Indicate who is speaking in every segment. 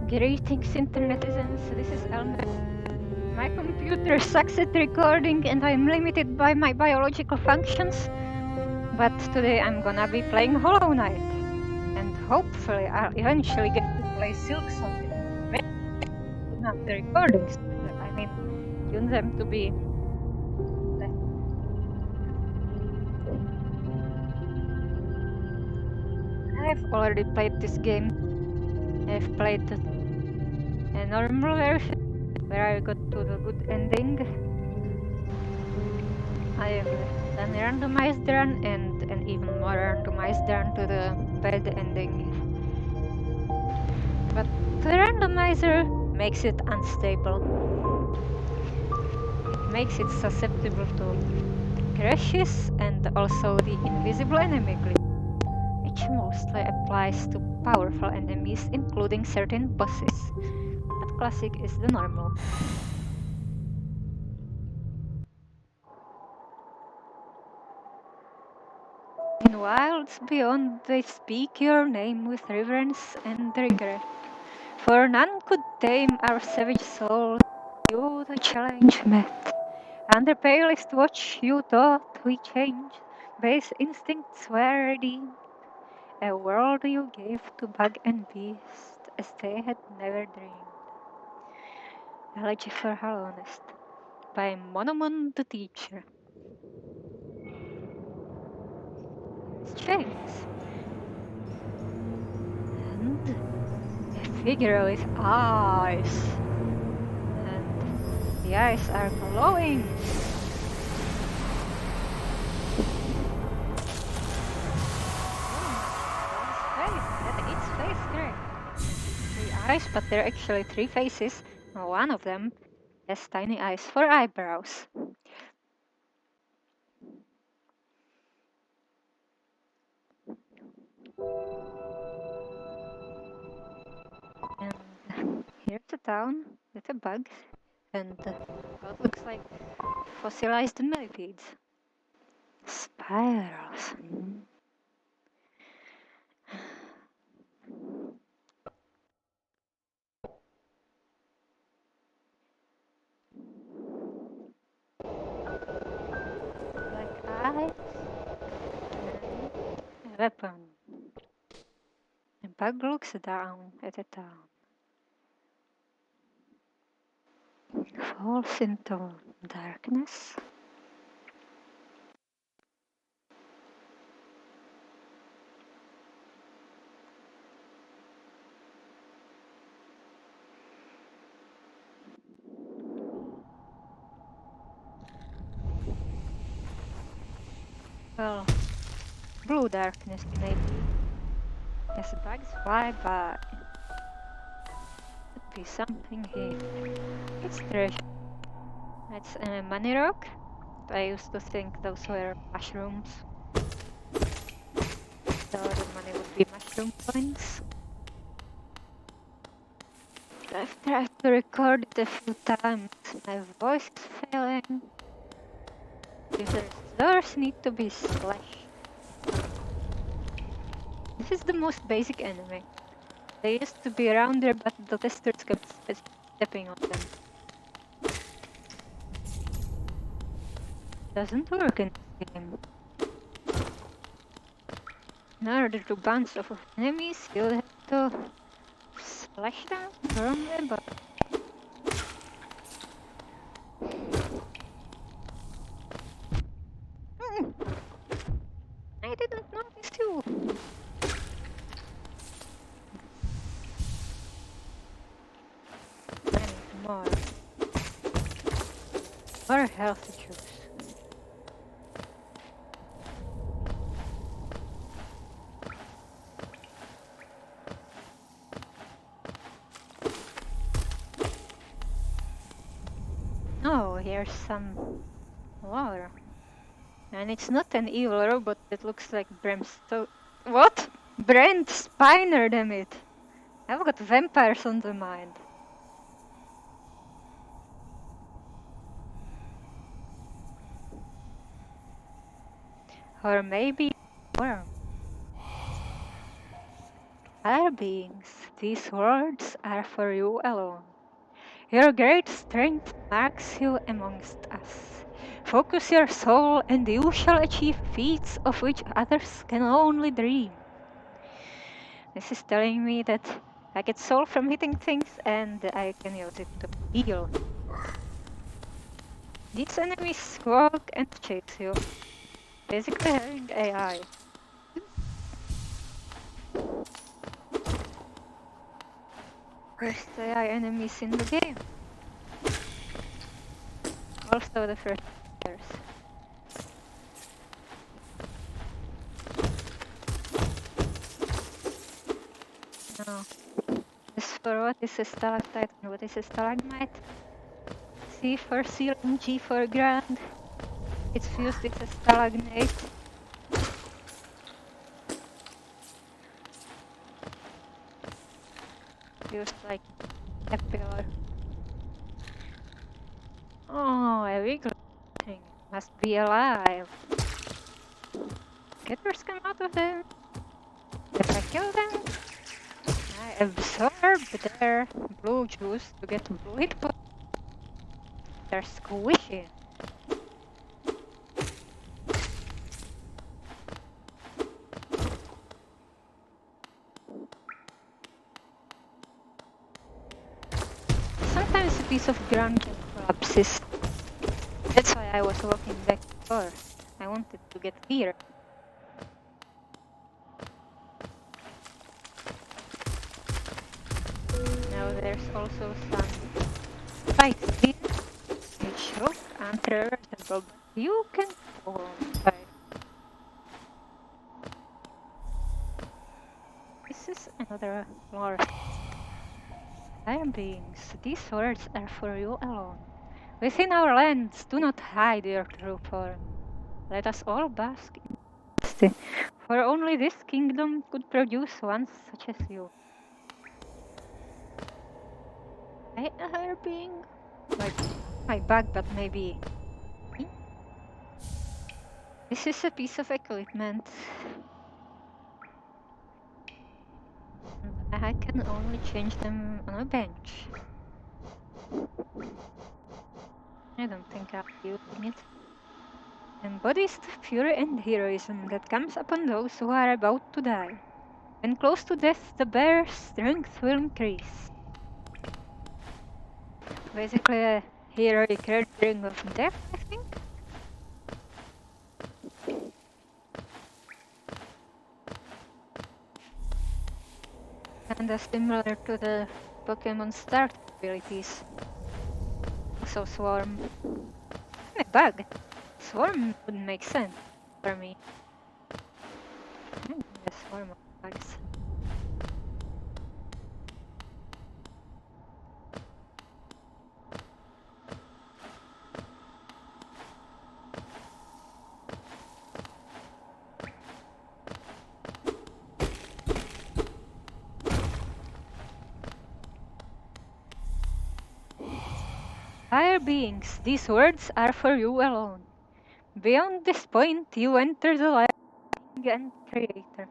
Speaker 1: Greetings, internetizens. This is Elmer. My computer sucks at recording and I'm limited by my biological functions. But today I'm gonna be playing Hollow Knight. And hopefully I'll eventually get to play Silksong and maybe tune up the recordings. I mean, tune them to be... I've already played this game. I've played a normal version where I got to the good ending. I have done a randomized run and an even more randomized run to the bad ending. But the randomizer makes it unstable. It makes it susceptible to crashes and also the invisible enemy glitch, which mostly applies to powerful enemies, including certain bosses. But classic is the normal. In wilds beyond, they speak your name with reverence and regret. For none could tame our savage souls. You the challenge met. Under palest watch you thought we changed. Base instincts were redeemed. A world you gave to bug and beast as they had never dreamed. Elegy for Hallownest by Monomon the Teacher. It's James. And a figure with eyes. And the eyes are glowing. Its face great. Three eyes, but there are actually three faces. One of them has tiny eyes for eyebrows. And here's a town with a bug and what looks like fossilized millipedes. Spirals. Black eyes and a weapon. A bug looks down at a town. Falls into darkness. Well, blue darkness maybe. As bugs fly by. Could be something here. It's treasure. It's a money rock. I used to think those were mushrooms. So the money would be mushroom coins. I've tried to record it a few times. My voice is failing. These doors need to be slashed. This is the most basic enemy. They used to be around there, but the testers kept stepping on them. Doesn't work in this game. In order to bounce off of enemies, you'll have to slash them from the bottom. I didn't notice you. I need more. More health juice. Oh, here's some water. And it's not an evil robot that looks like Brimstone. What? Brent Spiner, damn it. I've got vampires on the mind. Or maybe worm. Other beings, these words are for you alone. Your great strength marks you amongst us. Focus your soul, and you shall achieve feats of which others can only dream. This is telling me that I get soul from hitting things, and I can use it to heal. These enemies walk and chase you, basically having AI. First AI enemies in the game. Also the first players. Now, as for what is a stalactite and what is a stalagmite, C for ceiling, G for ground. It's fused with a stalagnate. Used like a pillar. Oh, a wiggly thing. Must be alive. Getters come out of them. If I kill them, I absorb their blue juice to get blue hit points. They're squishy. Sometimes a piece of ground can collapse. That's why I was walking back first. I wanted to get here. Now there's also some spikes here, which look untraversable, but you can fall on by. This is another lore. Iron beings, these words are for you alone. Within our lands, do not hide your true form. Let us all bask in honesty, for only this kingdom could produce one such as you. I are being like my bug, but maybe me? This is a piece of equipment. I can only change them on a bench. I don't think I'll be using it. Embodies the fury and heroism that comes upon those who are about to die. When close to death, the bearer's strength will increase. Basically a heroic rendering of death, I think. Kinda similar to the Pokemon start abilities. Also Swarm. A bug. Swarm would make sense for me. A swarm of bugs. Higher beings, these words are for you alone. Beyond this point, you enter the light of King and Creator.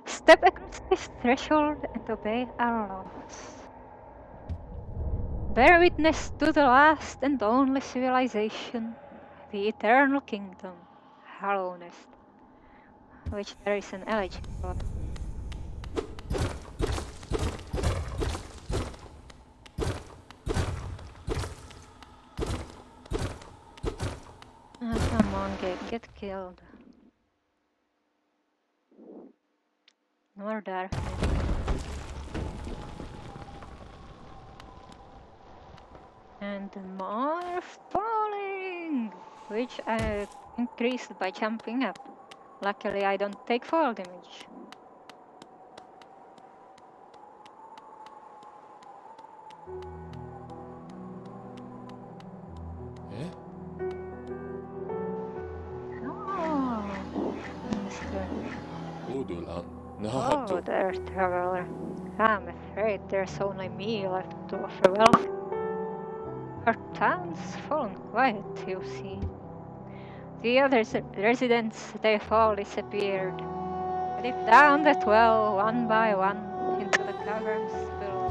Speaker 1: Step across this threshold and obey our laws. Bear witness to the last and only civilization, the eternal kingdom, Hallownest, which there is an elegy for. Come on, get killed. More darkness. And more falling, which I increased by jumping up. Luckily, I don't take fall damage. Oh, oh, the Earth Traveler. I'm afraid there's only me left to offer welcome. Our town's fallen quiet, you see. The other residents, they've all disappeared. Live down that well, one by one. caverns below.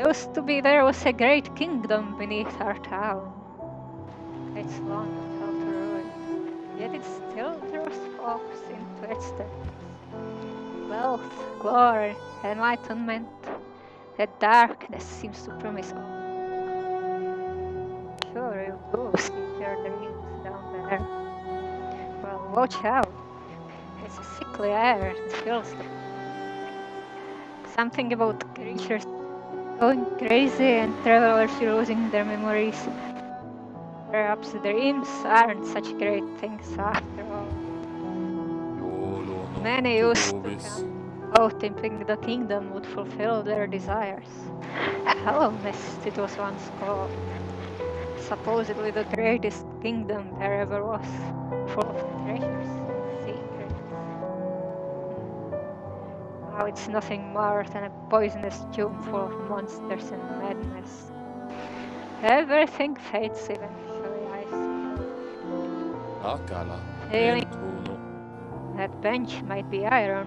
Speaker 1: Used to be there was a great kingdom beneath our town. It's long and fell to ruin, yet it still draws folks into its depths. Wealth, glory, enlightenment, that darkness seems to promise all. Sure, you do see your dreams down there. Well, watch out. It's a sickly air that fills the... Something about creatures going crazy and travelers losing their memories. Perhaps dreams aren't such great things after all. Many used to come out thinking the kingdom would fulfill their desires. Hollowness it was once called. Supposedly the greatest kingdom there ever was, full of treasures and secrets. Now it's nothing more than a poisonous tomb full of monsters and madness. Everything fades eventually, I suppose. Really, that bench might be iron,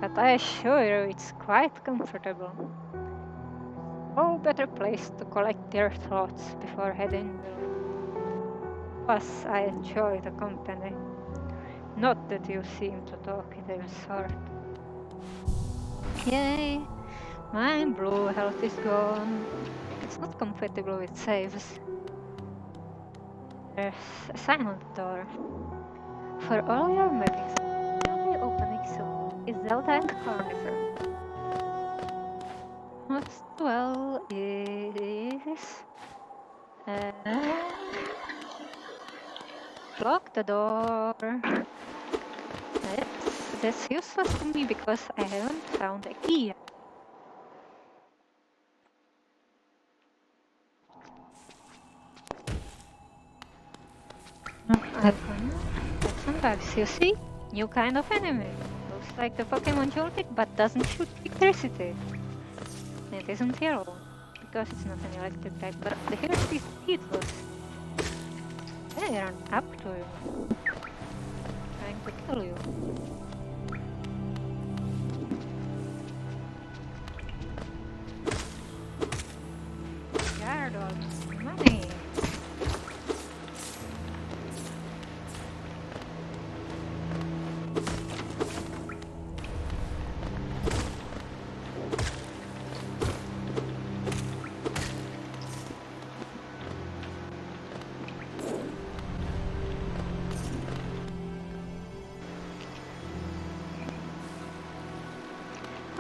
Speaker 1: but I assure you it's quite comfortable. No better place to collect your thoughts before heading below. Plus, I enjoy the company. Not that you seem to talk in any sort. Yay! My blue health is gone. It's not compatible with saves. There's a silent door. For all your mappings, will be opening soon. Is Zelda and Carnivore. Most well is... lock the door. That's useless to me because I haven't found a key yet. That's some bugs, you see? New kind of enemy. Looks like the Pokemon Joltik but doesn't shoot electricity. It isn't yellow, because it's not an electric type, but the hair is heatless. They run up to you, trying to kill you. Guard all this money.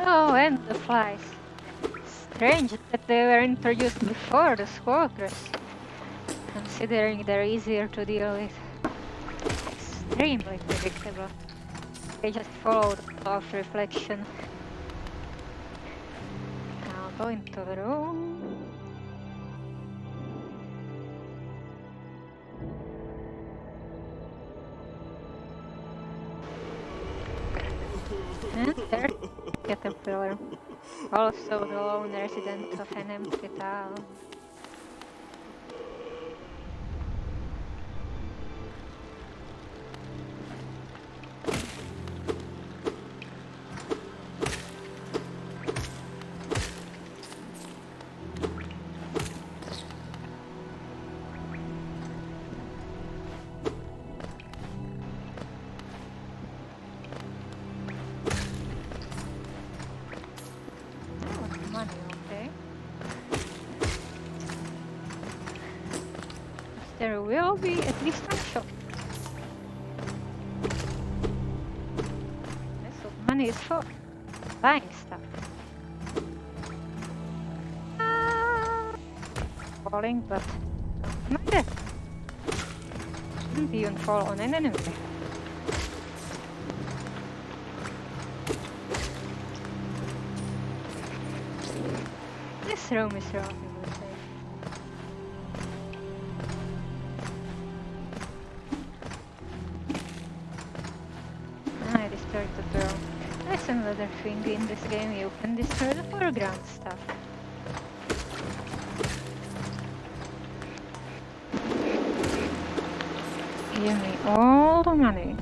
Speaker 1: Oh, and the flies. Strange that they were introduced before the squawkers, considering they're easier to deal with. Extremely predictable. They just follow the law of reflection. I'll go into the room. And there's Caterpillar, also the lone resident of an empty town. There will be at least one shop. That's what money is for. Buying stuff. Falling, but not that. Shouldn't even fall on an enemy. This room is relatively safe. I destroyed the pearl. That's another thing in this game, you can destroy the foreground stuff. Give me all the money.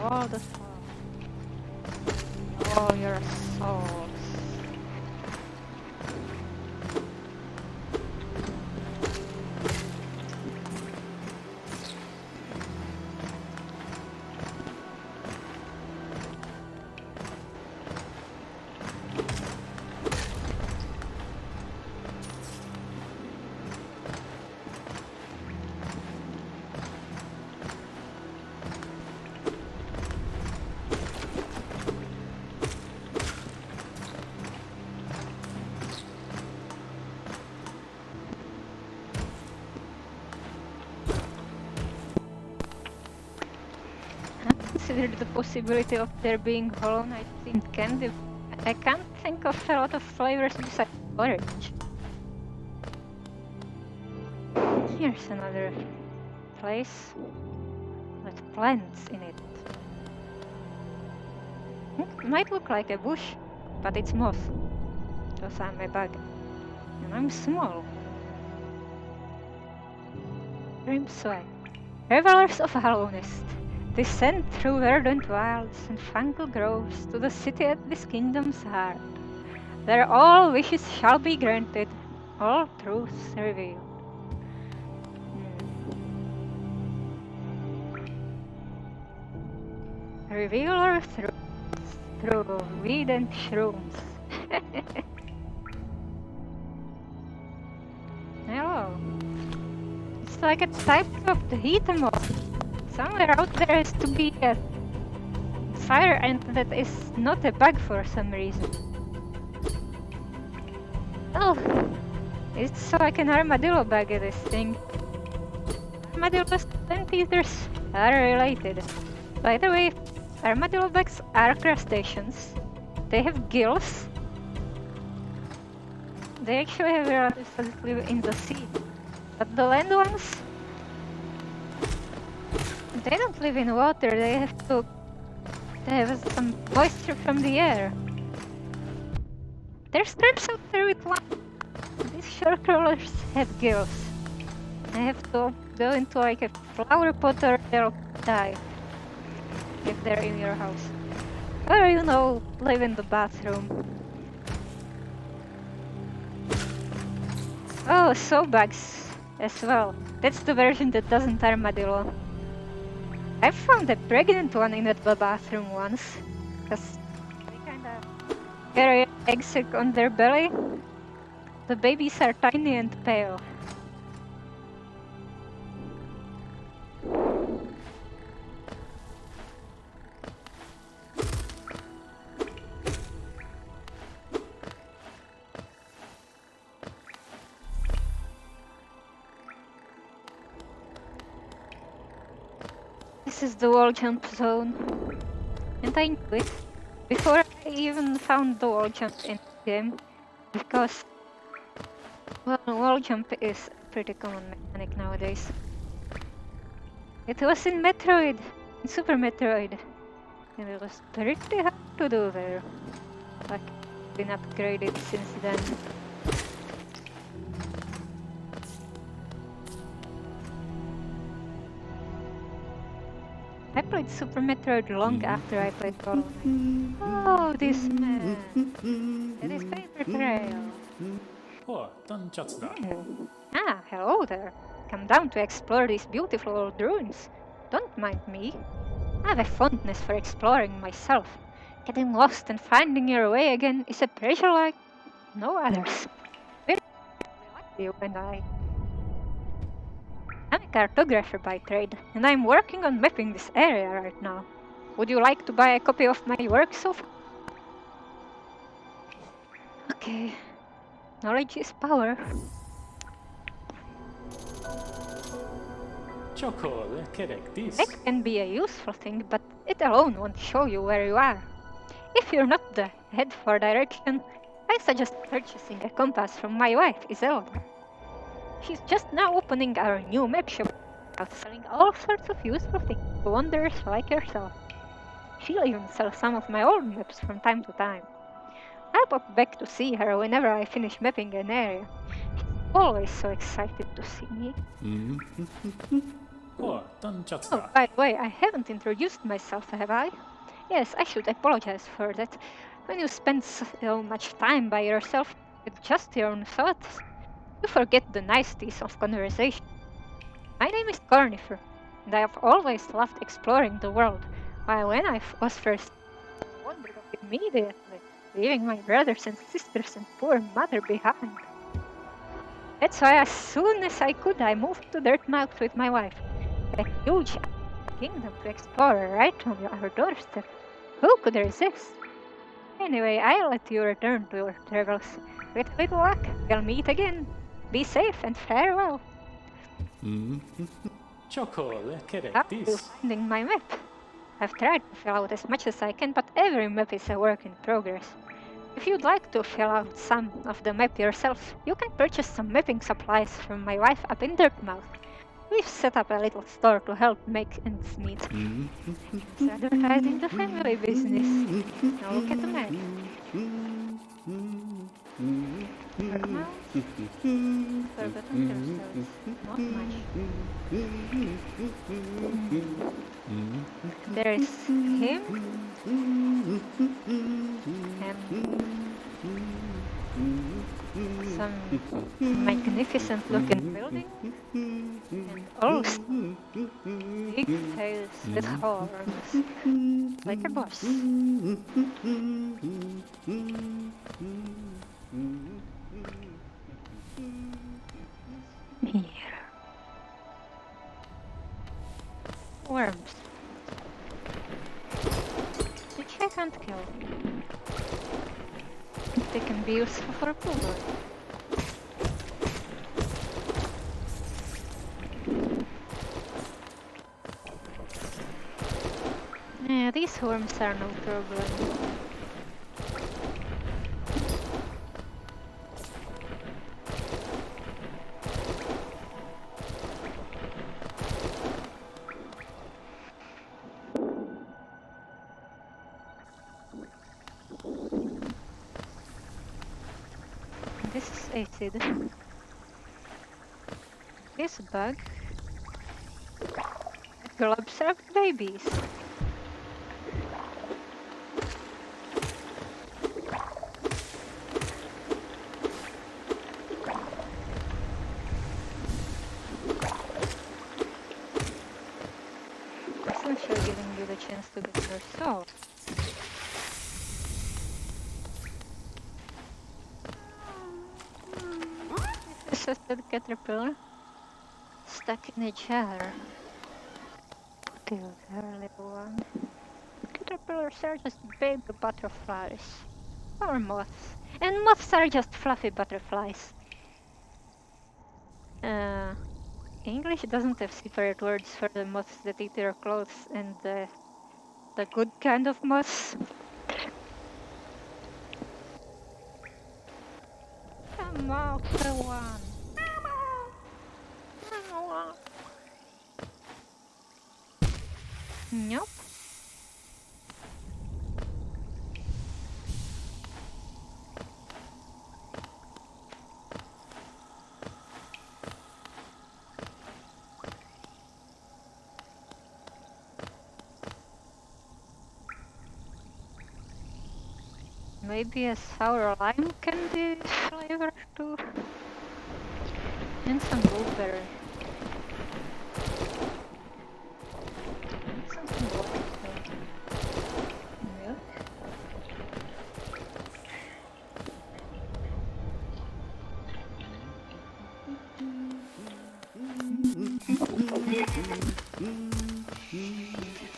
Speaker 1: all the souls. All your souls. Considered the possibility of there being Hollow Knight in candy. I can't think of a lot of flavors besides orange. Here's another place with plants in it. It might look like a bush, but it's moss. Because I'm a bug. And I'm small. Dreams way. Revelers of Hallownest, descend through verdant wilds and fungal groves to the city at this kingdom's heart. There all wishes shall be granted, all truths revealed. Reveal our truths through weed and shrooms. Hello. It's like a type of the heat moth. Somewhere out there has to be a fire ant that is not a bug for some reason. Oh, it's like an armadillo bug, this thing. Armadillos and eaters are related. By the way, armadillo bugs are crustaceans. They have gills. They actually have relatives that live in the sea. But the land ones, they don't live in water, they have some moisture from the air. There's traps out there with one. These shore crawlers have gills. I have to go into like a flower pot or they'll die. If they're in your house. Or you know, live in the bathroom. Oh, soul bugs as well. That's the version that doesn't armadillo. I found a pregnant one in the bathroom once, because they kinda carry eggs on their belly. The babies are tiny and pale. This is the wall jump zone, and I knew it before I even found the wall jump in the game, because, well, wall jump is a pretty common mechanic nowadays. It was in Metroid, in Super Metroid, and it was pretty hard to do there. Like, been upgraded since then. I played Super Metroid long after I played Hollow Knight. Oh, this man! It is paper trail. Ah, hello there. Come down to explore these beautiful old ruins. Don't mind me. I have a fondness for exploring myself. Getting lost and finding your way again is a pleasure like no others. Very like you and I. I'm a cartographer by trade, and I'm working on mapping this area right now. Would you like to buy a copy of my work so far? Okay. Knowledge is power. It can be a useful thing, but it alone won't show you where you are. If you're not the head for direction, I suggest purchasing a compass from my wife, Iselda. She's just now opening our new map shop, selling all sorts of useful things to wanderers like yourself. She'll even sell some of my old maps from time to time. I'll pop back to see her whenever I finish mapping an area. She's always so excited to see me.
Speaker 2: Oh, just
Speaker 1: Oh,
Speaker 2: that.
Speaker 1: by the way, I haven't introduced myself, have I? Yes, I should apologize for that. When you spend so much time by yourself with just your own thoughts, you forget the niceties of conversation. My name is Cornifer, and I have always loved exploring the world. While when I was first, I wandered off immediately, leaving my brothers and sisters and poor mother behind. That's why as soon as I could, I moved to Dirtmouth with my wife. A huge kingdom to explore right on our doorstep. Who could resist? Anyway, I'll let you return to your travels. With a little luck, we'll meet again. Be safe and farewell.
Speaker 2: Chocolate,
Speaker 1: How are
Speaker 2: correct
Speaker 1: you
Speaker 2: this.
Speaker 1: finding my map? I've tried to fill out as much as I can, but every map is a work in progress. If you'd like to fill out some of the map yourself, you can purchase some mapping supplies from my wife up in Dirtmouth. We've set up a little store to help make ends meet. It's advertising the family business. Now look at the map. Dirtmouth? Forgotten Crossroads. Not much. There is him and some magnificent looking building and also big tails with horns, like a boss. Here. Worms. Which I can't kill. They can be useful for food. Yeah, these worms are no problem. This is acid. This bug will observe babies. Essentially giving you the chance to get your soul. This is a caterpillar stuck in a jar. Kill her, little one. Caterpillars are just baby butterflies. Or moths. And moths are just fluffy butterflies. English doesn't have separate words for the moths that eat your clothes and the good kind of moths. Come out, the one. Nope. Maybe a sour lime candy flavor too. And some blueberry. Something black too. Milk?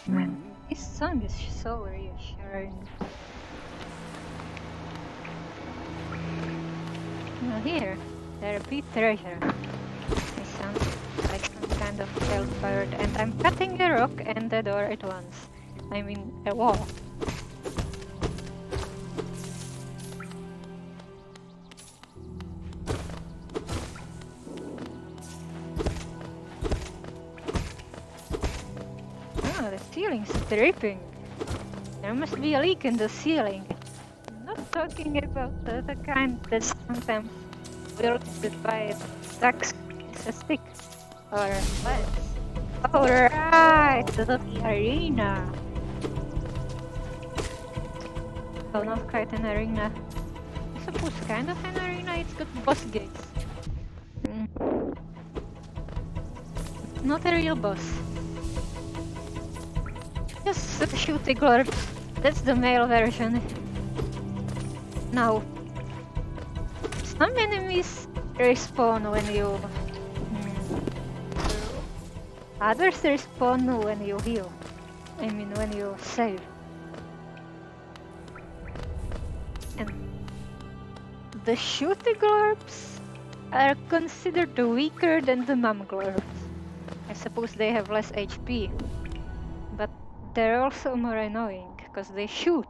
Speaker 1: Man, this song is so reassuring. Now here, there be treasure. It sounds like some kind of failed bird, and I'm cutting a rock and a door at once. I mean, a wall. Ah, the ceiling's dripping. There must be a leak in the ceiling. I'm not talking about the kind that sometimes wilted by ducks with a stick or bugs. Alright, to the arena. Oh, not quite an arena. I suppose kind of an arena, it's got boss gates. Not a real boss. Just shoot the glorp. That's the male version. Now, some enemies respawn when you... Others respawn when you heal. I mean, when you save. And the shooty glorps are considered weaker than the mum glorps. I suppose they have less HP. But they're also more annoying, because they shoot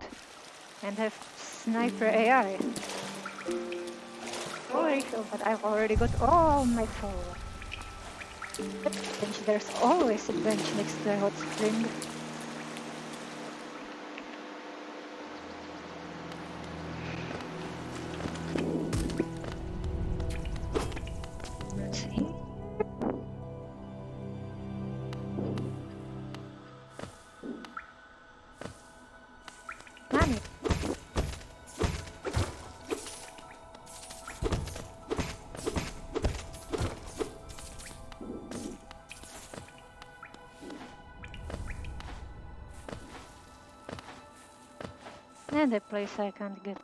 Speaker 1: and have sniper AI. Sorry, but I've already got all my soul. There's always a bench next to a hot spring. Let's see. Money. And a place I can't get.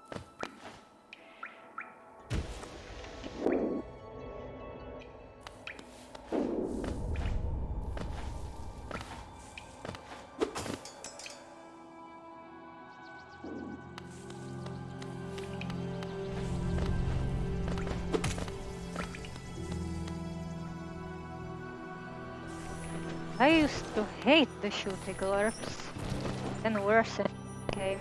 Speaker 1: I used to hate the shooty glorps, and worse in the game.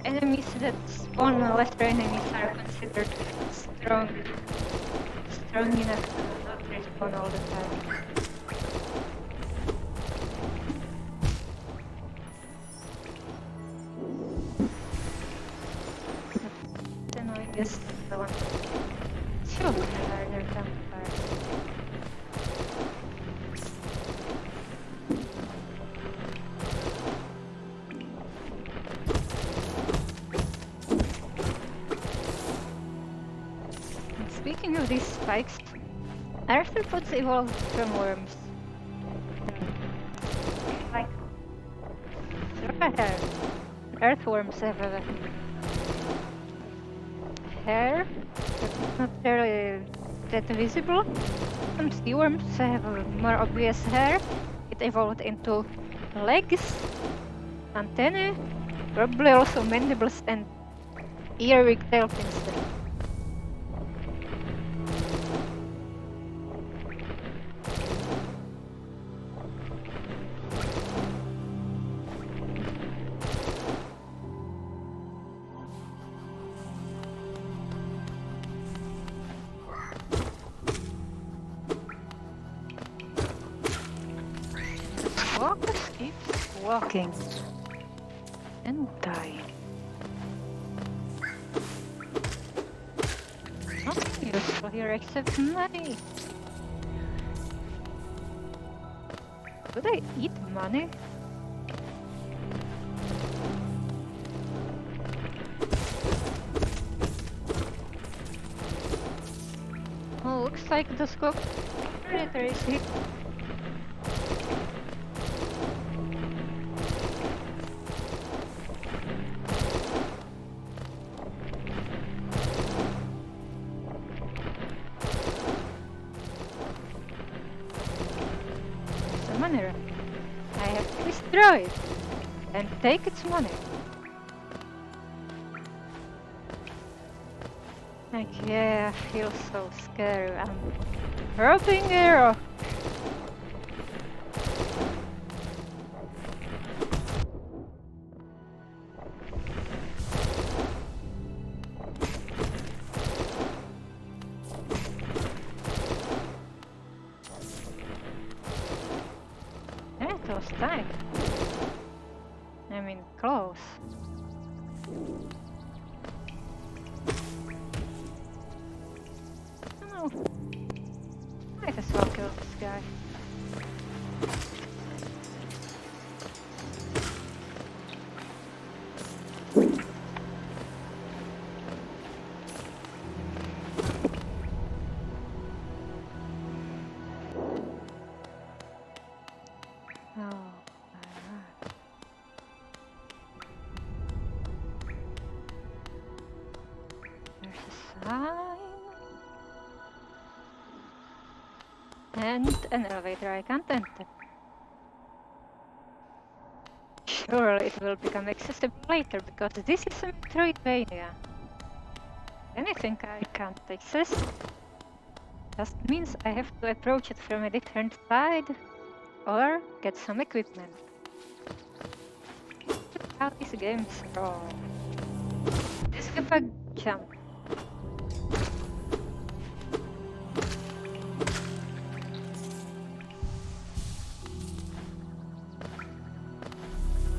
Speaker 1: Enemies that spawn lesser enemies are considered strong enough to not respawn all the time. Then I guess the one should have harder campfires. Speaking of these spikes, arthropods evolved from worms. Like, earthworms have a hair that's not really that visible. Some sea worms have a more obvious hair. It evolved into legs, antennae, probably also mandibles and ear-wig tail fins. Focus keeps walking and die. Nothing useful here except money. Could I eat money? Oh, looks like the scope predator is hit. Money. I have to destroy it and take its money. Like, yeah, I feel so scary. I'm robbing a rock. That was time. I mean, close. Oh, might as well kill this guy. Oh, there's a sign. And an elevator I can't enter. Surely it will become accessible later, because this is a Metroidvania. Anything I can't access just means I have to approach it from a different side or get some equipment. How these games roll. Skip a jump.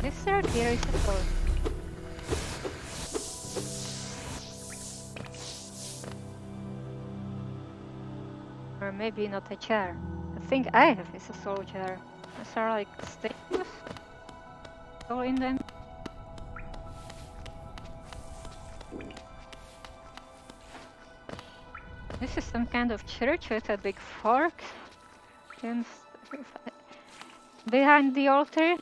Speaker 1: This third here is a door. Or maybe not a chair. The thing I have is a soul chair. These are like statues all in them. This is some kind of church with a big fork and behind the altar.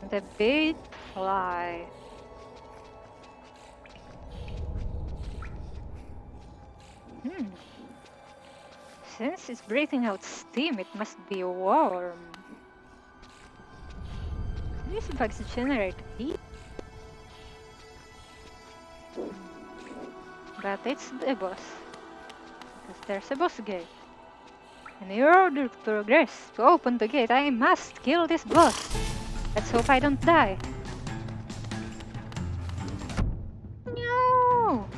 Speaker 1: And a big fly. Since it's breathing out steam, it must be warm. These bugs generate heat. But it's the boss. Because there's a boss gate. And in order to progress, to open the gate, I must kill this boss. Let's hope I don't die. No!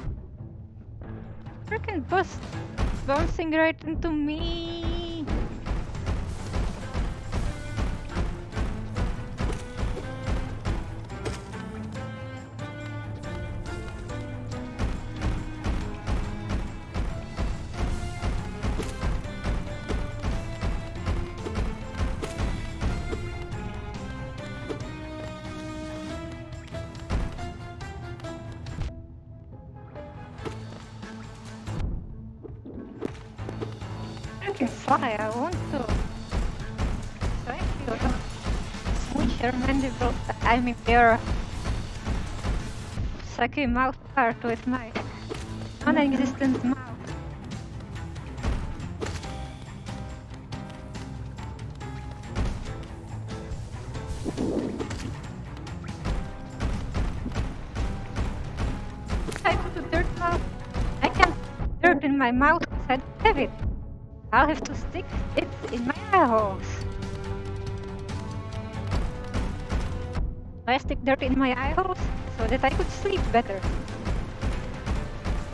Speaker 1: Freaking boss bouncing right into me. Fly, I want to. Thank you. Smooch your mandible. I mean, your sucky mouth part with my non-existent mouth. I want to dirt mouth. I can't dirt in my mouth because I don't have it. I'll have to stick it in my eye holes. I stick dirt in my eye holes so that I could sleep better.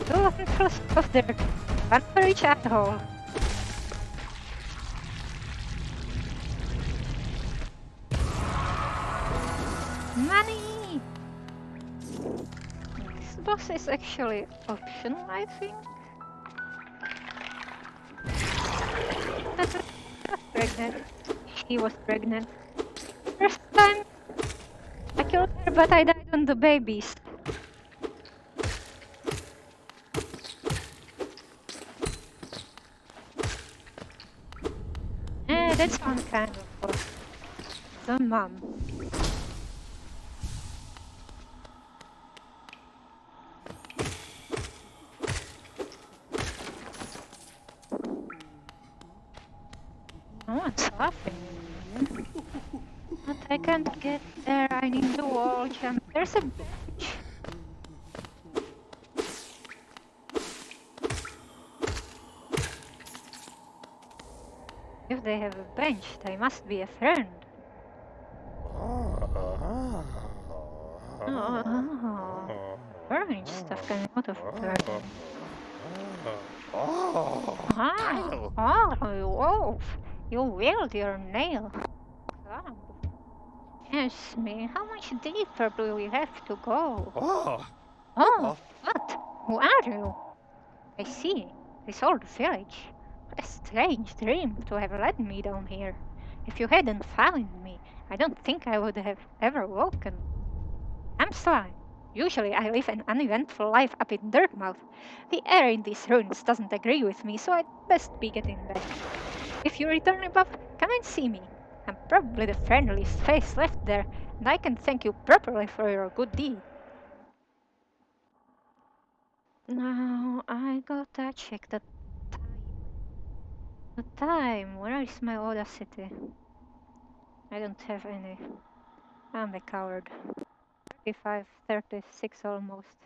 Speaker 1: 2 handfuls of dirt, 1 for each eye hole. Money! This boss is actually optional, I think. Pregnant. She was pregnant. First time I killed her, but I died on the babies. That's one kind of boss. The mom. No one's laughing. But I can't get there. I need the wall jump. There's a bench. If they have a bench, they must be a friend. Oh, orange stuff coming out of it. Oh, you wolf! You wield your nail. Yes, me. How much deeper do we have to go?
Speaker 2: Oh,
Speaker 1: Oh,
Speaker 2: oh,
Speaker 1: what? Who are you? I see. This old village. What a strange dream to have led me down here. If you hadn't found me, I don't think I would have ever woken. I'm Slime. Usually I live an uneventful life up in Dirtmouth. The air in these ruins doesn't agree with me, so I'd best be getting back. If you return above, come and see me. I'm probably the friendliest face left there, and I can thank you properly for your good deed. Now I gotta check the time. The time. Where is my audacity? I don't have any. I'm a coward. 35, 36 almost.